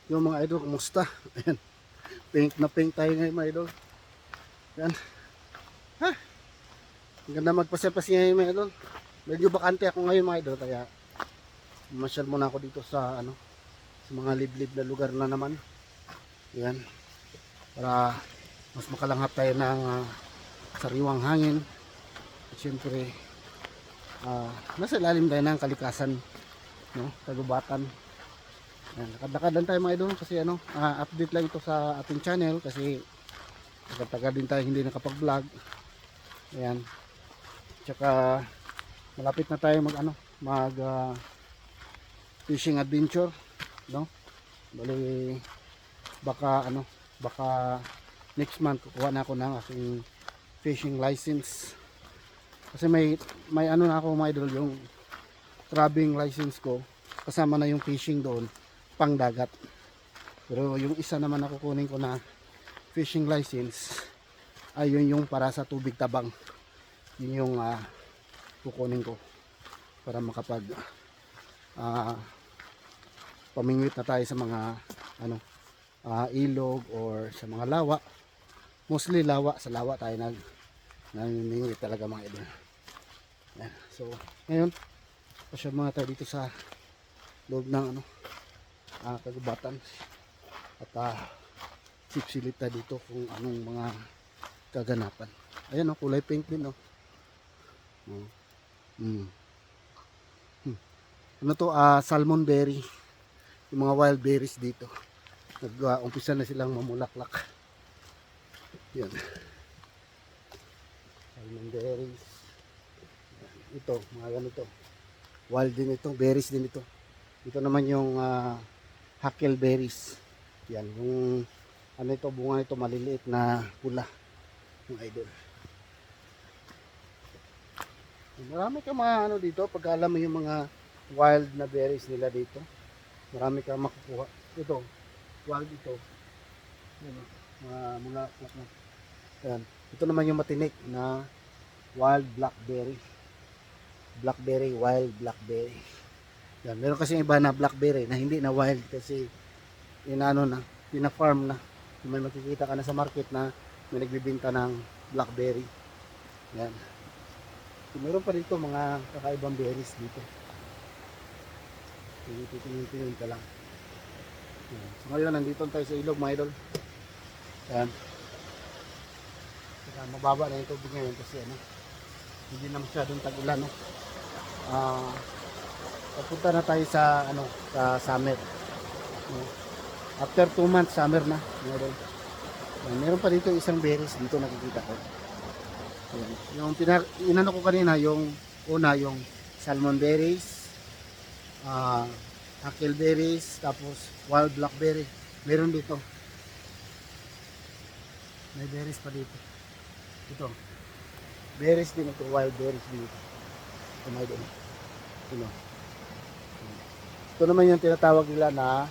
yung mga idol, kumusta? Ayan, pink na pink tayo ngayon mga idol. Ayan, ha, ang ganda magpasya-pasya ngayon mga idol. Medyo bakante ako ngayon mga idol, kaya masyal muna ako dito sa ano, sa mga liblib na lugar na naman. Ayan, para mas makalanghap tayo ng sariwang hangin. At syempre nasa ilalim tayo ng kalikasan, no, kagubatan. Ayan, lakad-lakad lang tayo mga idol kasi ano, update lang ito sa ating channel kasi tagal din tayo hindi nakapag-vlog. Ayan, tsaka malapit na tayo mag fishing adventure, no? Bali baka next month kukuha na ako ng aking fishing license. Kasi may ano na ako mga idol, yung crabbing license ko kasama na yung fishing doon pang dagat. Pero yung isa naman na kukunin ko na fishing license ay yung para sa tubig tabang. Yun yung kukunin ko para makapag pamingwit na tayo sa mga ilog or sa mga lawa. Mostly lawa, sa lawa tayo namimingwit talaga mga idol. Ayan. So ngayon pasyal muna tayo dito sa loob ng kagubatan at sipsilip tayo dito kung anong mga kaganapan. Ayan, kulay pink din, no. Ano to, salmon berry, yung mga wild berries dito nag-umpisa na silang mamulaklak. Yan, salmon berries. Ito mga ganito, wild din ito, berries din ito. Ito naman yung huckleberries. Yan, yung ano ito, bunga ito maliliit na pula, yung idol. Marami kang mga dito, pag alam mo yung mga wild na berries nila dito, marami kang makukuha. Ito, wild ito. Yan, mga mulaklak na. Yan. Ito naman yung matinik na wild blackberry. Blackberry, wild blackberry. Yan, meron kasi iba na blackberry na hindi na wild kasi pina-farm na. May makikita ka na sa market na may nagbibenta ng blackberry. Yan. Meron pa dito mga kakaibang berries dito. Tingin ka lang. Yan. So ngayon nandito tayo sa ilog mga idol. Yan. Saka mababa na yung tubig ngayon kasi hindi na masyadong tag-ulan, no? Papunta na tayo sa sa summer. After 2 months summer na. Meron pa dito isang berries dito nakikita ko. Ayan. Yung inano ko kanina, yung una yung salmon berries, huckleberries, tapos wild blackberry. Meron dito. May berries pa dito. Ito. Berries din ito, wild berries dito. Tumay doon. Ito naman yung tinatawag nila na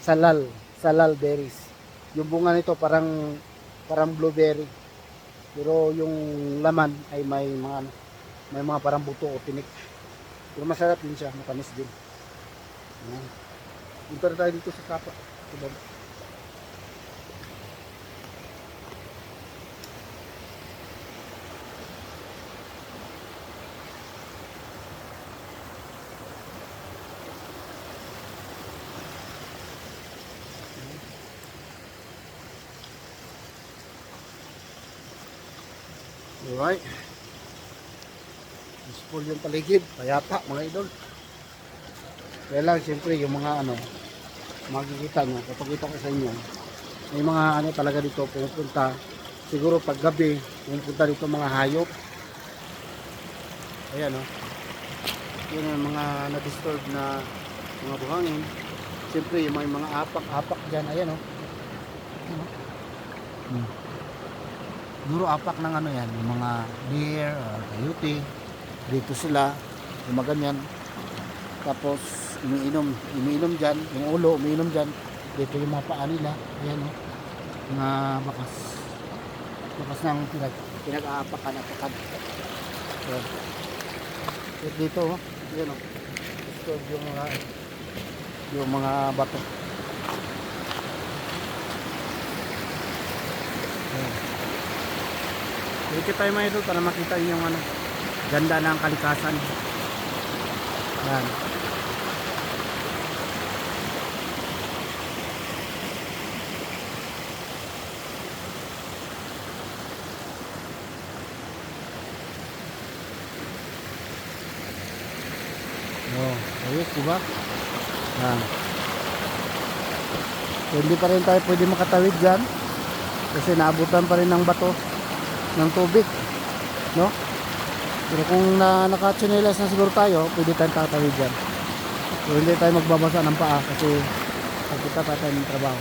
salal berries. Yung bunga nito parang blueberry. Pero yung laman ay may mga parang buto o tinik. Pero masarap din siya, matamis din. Ayan. Punta na tayo dito sa kapa. Alright. Peaceful yung paligid. Payapa mga idol. Kaya lang siyempre yung mga makikita nyo, papakita ko sa inyo. May mga talaga dito pumupunta. Siguro pag gabi, pumupunta dito mga hayop. Ayan yun ang mga na-disturb na mga buhangin. Siyempre yung mga apak dyan. Ayan Duro apak ng yan, yung mga deer or coyote. Dito sila, gumaganyan. Tapos umiinom dyan, yung ulo umiinom dyan. Dito yung mga paa nila. Ayan mga bakas ng pinag-aapakan. So, dito ayan disturb yung mga bato. Ayan. Ikit tayo mga idol para makita yung ano, ganda ng kalikasan. Ayan. Oh, ayos, diba? Ayan. So, hindi pa rin tayo pwede makatawid dyan kasi naabutan pa rin ng bato ng tubig, no? Pero kung nakatsinelas na siguro tayo, pwede tayong tatawid dyan. So hindi tayo magbabasa ng paa kasi pagkita tayo ng trabaho.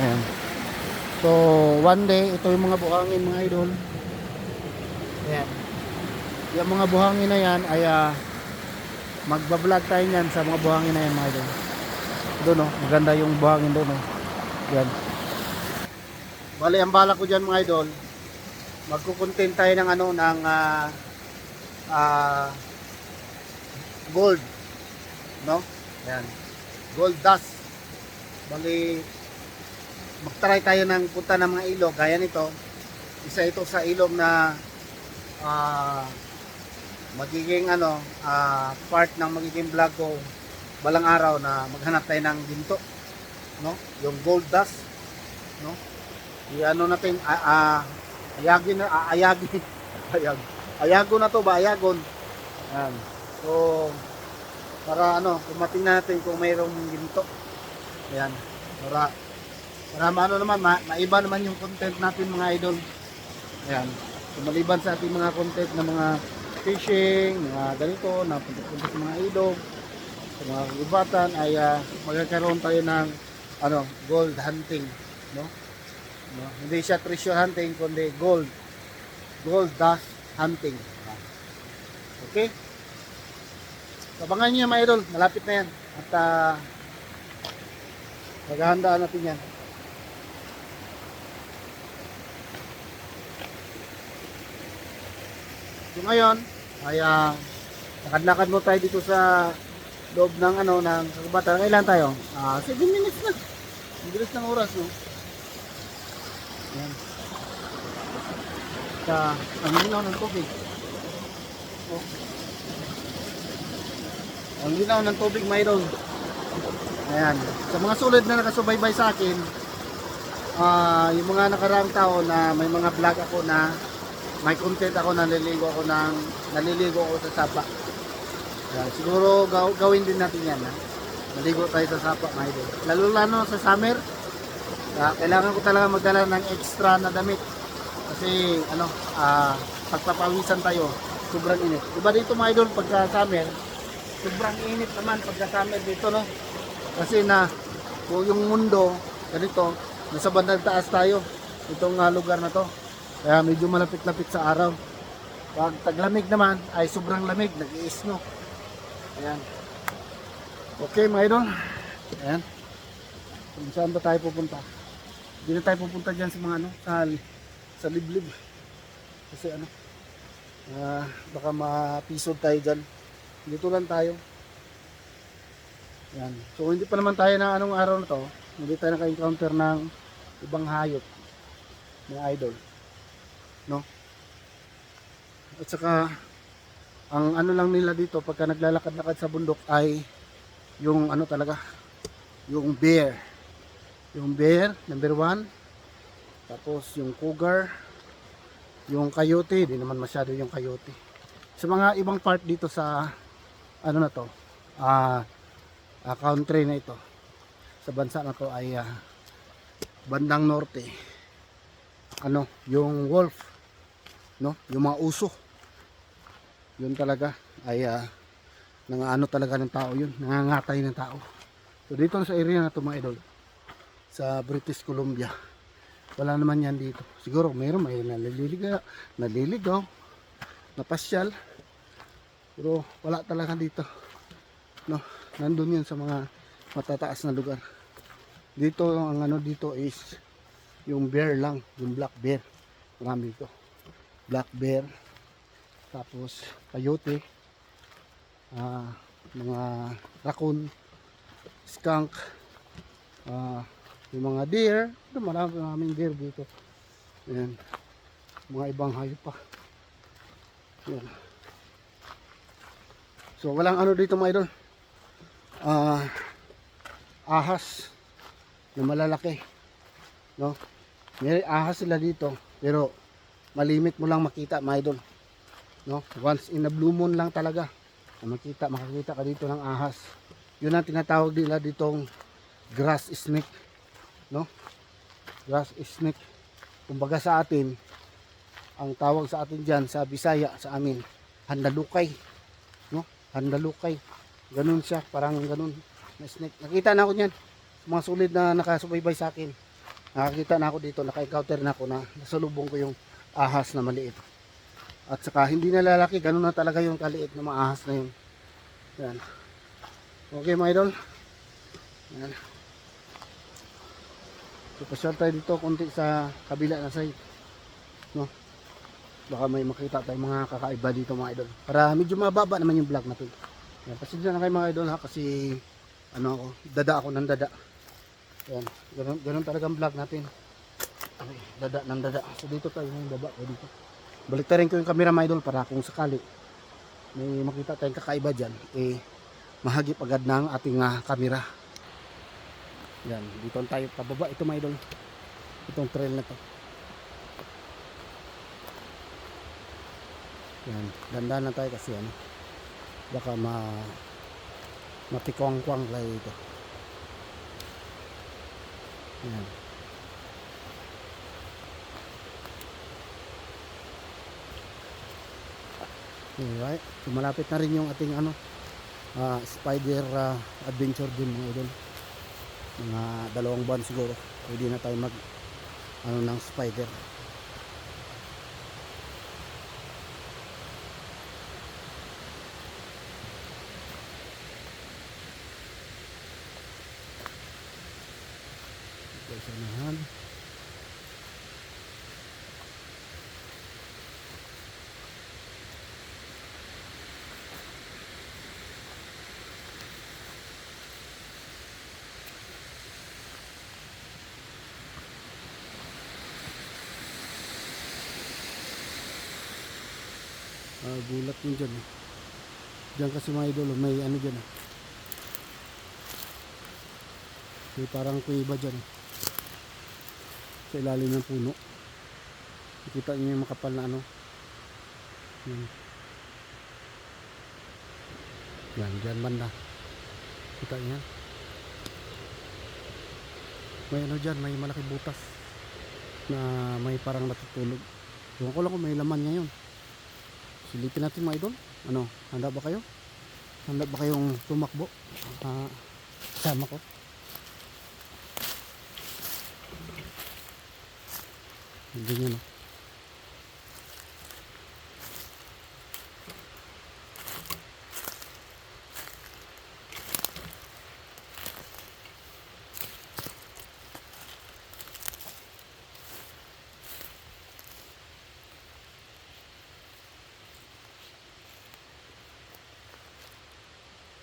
Ayan. So one day, ito yung mga buhangin mga idol. Ayan. Yung mga buhangin na yan ay magbablog tayo nyan sa mga buhangin na yan mga idol. Doon oh, maganda yung buhangin doon oh. Yan. Bali ang bala ko dyan mga idol, magkukontent tayo ng ano, ng gold, no? Ayan, gold dust. Bali magtry tayo ng punta ng mga ilog gaya nito. Isa ito sa ilog na magiging ano, part ng magiging vlog ko balang araw, na maghanap tayo ng ginto, no? Yung gold dust, no? I-ano natin, ayagin na, ayago na to ba, ayagon. Ayan. So para ano, kumating natin kung mayroong ginto. Ayan, para maano naman, maiba naman yung content natin mga idol. Ayan, so, maliban sa ating mga content na mga fishing, mga ganito na punta sa mga ilog, sa mga kagubatan, ay magkakaroon tayo ng ano, gold hunting, no? No, hindi siya treasure hunting kundi gold dust hunting. Okay, abangan nyo mga idol, malapit na yan at maghahandaan natin yan. So ngayon ay lakad-lakad mo tayo dito sa loob ng ano, ng kagubatan. Kailan tayo? 7 minutes na, ang bilis ng oras, no? Ayan. Ang linaw ng tubig. Oh. Ang linaw ng tubig mga idol. Ayan. Sa mga sulit na nakasubaybay sa akin, yung mga nakaraang tao na may mga vlog ako na may content ako, naliligo ako sa sapa. Ayan. Siguro gawin din natin yan. Maligo tayo sa sapa mga idol. Lalo sa summer. Kailangan ko talaga magdala ng extra na damit kasi ano, pagpapawisan tayo, sobrang init. Diba dito mga idol, pagka summer sobrang init naman pagka summer dito, no? Kasi yung mundo ganito, nasa bandang taas tayo itong lugar na to, kaya medyo malapit-lapit sa araw. Pag taglamig naman ay sobrang lamig, nag-i-snow. Ayan. Okay mga idol, ayan, kung saan ba tayo pupunta? Hindi na tayo pupunta dyan sa mga ano, sa liblib. Kasi ano, baka mapisod tayo dyan. Dito lang tayo. Yan. So hindi pa naman tayo na anong araw na to, hindi tayo naka-encounter ng ibang hayop, mga idol. No? At saka, ang ano lang nila dito, pagka naglalakad-lakad sa bundok ay yung ano talaga, yung bear. Yung bear, number 1. Tapos yung cougar, yung coyote, di naman masyado yung coyote. Sa mga ibang part dito sa ano na to, country na ito, sa bansa na to ay bandang norte, ano, yung wolf, no, yung mga uso, yun talaga ay nangaano talaga ng tao, yun nangangatay ng tao. So dito sa area na to mga idol, sa British Columbia, wala naman yan dito. Siguro mayroon, may naliligaw, napasyal, pero wala talaga dito, no. Nandun yun sa mga matataas na lugar. Dito ang ano dito is yung bear lang, yung black bear. Marami dito, black bear, tapos coyote, mga raccoon, skunk, Yung mga deer, ito maraming deer dito. Ayan. Mga ibang hayop pa. Ayan. So walang ano dito mga idol. Ahas na malalaki, no? May ahas sila dito, pero malimit mo lang makita mga idol, no? Once in a blue moon lang talaga na makakita ka dito ng ahas. Yun ang tinatawag nila ditong grass snake, no? Grass snake. Kumbaga sa atin, ang tawag sa atin diyan sa Bisaya sa amin, handalukay, no? Handalukay. Ganun siya, parang ganun na snake. Nakita na ako niyan. Mga sulid na nakasubaybay sa akin. Nakakita na ako dito, naka-encounter na ako na nasalubong ko yung ahas na maliit. At saka hindi na lalaki, ganun na talaga yung kaliit na mga ahas na yun. Yan. Okay mga idol. Yan. So, pasyal tayo dito konti sa kabila na side. No? Baka may makita tayong mga kakaiba dito mga idol. Para medyo mababa naman yung vlog natin. Yan. Pasensya na kayo mga idol ha, kasi ano ako, dada ako ng dada. Yan. Ganun talagang vlog natin. Okay, dada ng dada. So dito tayo yung baba ko dito. Baliktarin ko yung camera mga idol para kung sakali may makita tayong kakaiba dyan, eh mahagip agad ng ating camera. Yan, dito tayo pababa. Ito mga idol, itong trail na to. Yan, dandan na tayo kasi ano, baka matikwang-kwang tayo ito. Yan. Alright, so malapit na rin yung ating ano, spider adventure din mga idol. Mga 2 buwan siguro pwede na tayo mag ano ng spider. Okay, sanahan. Gulat yun dyan. Diyan kasi mga idol, may ano dyan. May parang kuiba dyan. Sa ilalim ng puno. Nakita niyo yung makapal na ano. Yan, dyan banda. Kita niyo yan. May ano dyan, may malaki butas. Na may parang natutulog. Ewan ko lang kung may laman ngayon. Silipin natin mga idol. Ano, handa ba kayo? Handa ba kayong tumakbo? Kasama ko. Hindi nyo no.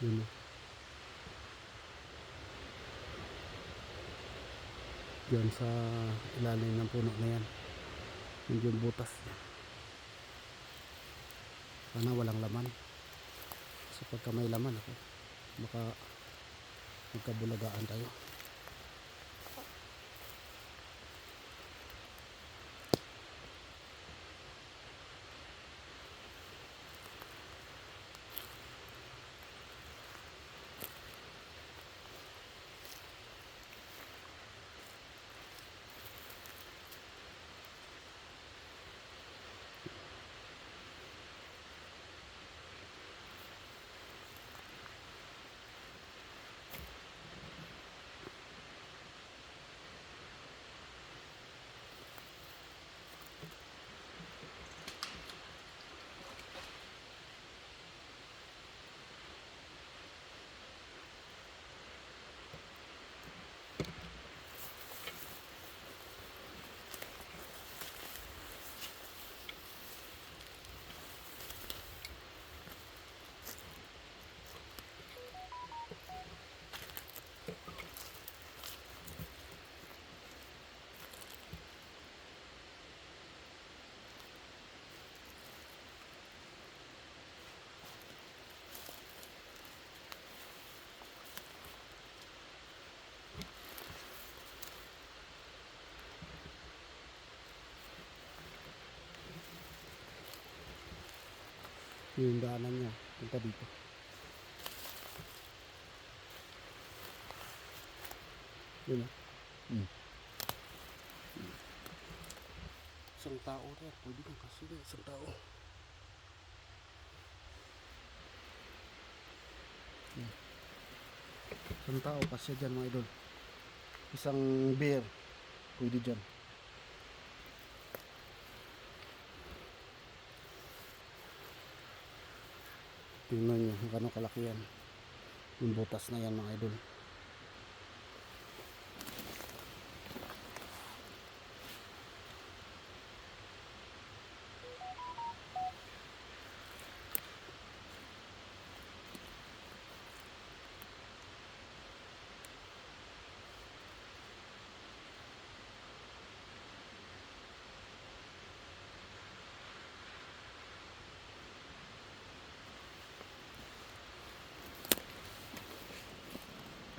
Yun. Diyan sa ilalim ng puno na yan. Yung butas. Sana walang laman. Kasi pagka may laman ako, baka magkabulagaan tayo. Yung daanan niya, punta dito. Yun o. Isang tao rin, pwede kang kasi isang tao. Isang tao kasi dyan mga idol. Isang bear, pwede dyan. Tingnan nyo kung gano'ng kalaki yan. Yung butas na yan mga idol.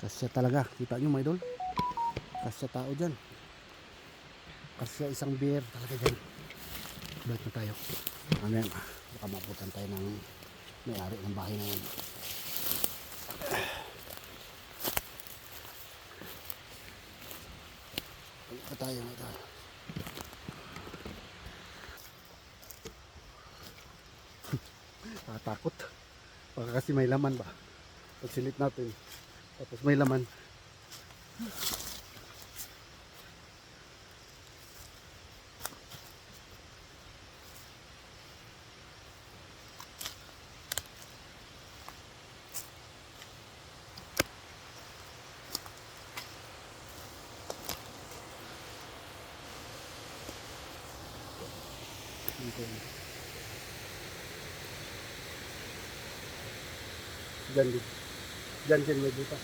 Kasya talaga, kita nyo mga idol. Kasya tao dyan. Kasya isang bear talaga dyan. Balik na tayo. Ano yan, baka maputan tayo ng may-ari ng bahay na yan. Balik na tayo mga idol. Takot. Baka kasi may laman ba. Pagsilit natin. Tapos may laman. Diyan din. Diyan din may butas.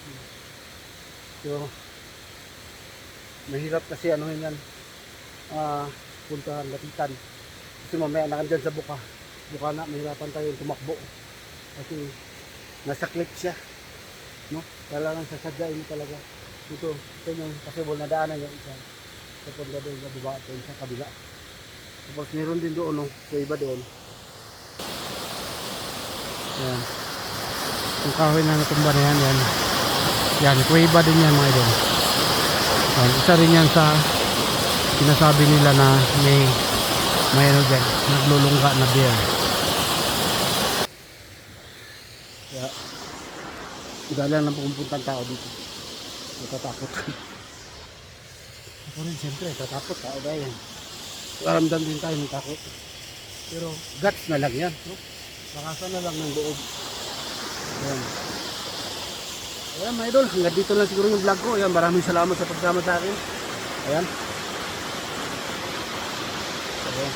So, mahirap kasi ano yan. Puntahan, lapitan. Kasi mamaya nakandyan sa buka. Buka na, mahirapan tayo tumakbo. Kasi nasa clip siya. No? Kailangan sasadyain mo talaga. Ito yung possible na daanan yung isa. Kapunta doon sa baba at sa kabila. Tapos meron din doon, no? So iba doon. Ayan. Yung kahoy na natumba na yan, yan. Yan, kuweba din yan mga idol. Yan, isa rin yan sa sinasabi nila na may ano dyan, naglulungga na bear. Kaya, dahil lang pumuntan tao dito. Natatakot. Ako rin, siyempre, tatakot tao dahil. Karamdam din tayo ng takot. Pero, guts na lang yan. No? Lakasan na lang ng loob. Ayan. Ayan mga idol, hanggang dito lang siguro yung vlog ko. Ayan, maraming salamat sa pagsama sa akin. Ayan. Ayan.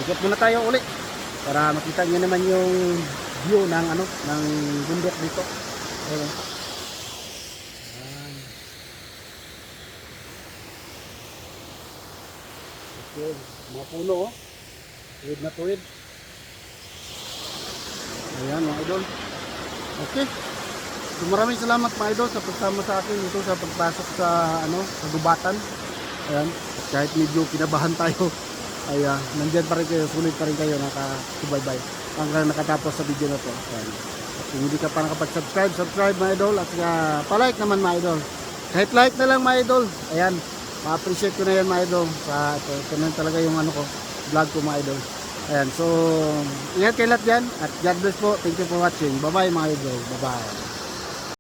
Ikot muna tayo ulit para makita nyo naman yung view ng ano, ng bundok dito. Ayan. Ayan. Okay, mga puno oh. Tuwid na tuwid. Ayan mga idol. Okay. So maraming salamat mga idol sa pagsama sa akin dito sa pagpasok sa ano, sa gubatan. Ayan. At kahit medyo kinabahan tayo, ay nandiyan pa rin kayo, sulit pa rin kayo nakasubaybay hanggang nakatapos sa video na to. Ayan. At kung hindi ka pa nakapag-subscribe, subscribe mga idol at pa-like naman mga idol. Kahit like na lang mga idol. Ayan. Ma-appreciate ko na yan mga idol. Ito na talaga yung ano ko, vlog ko mga idol. Ayan, so ingat kayo lahat dyan at God bless po. Thank you for watching. Bye bye mga idol. Bye bye.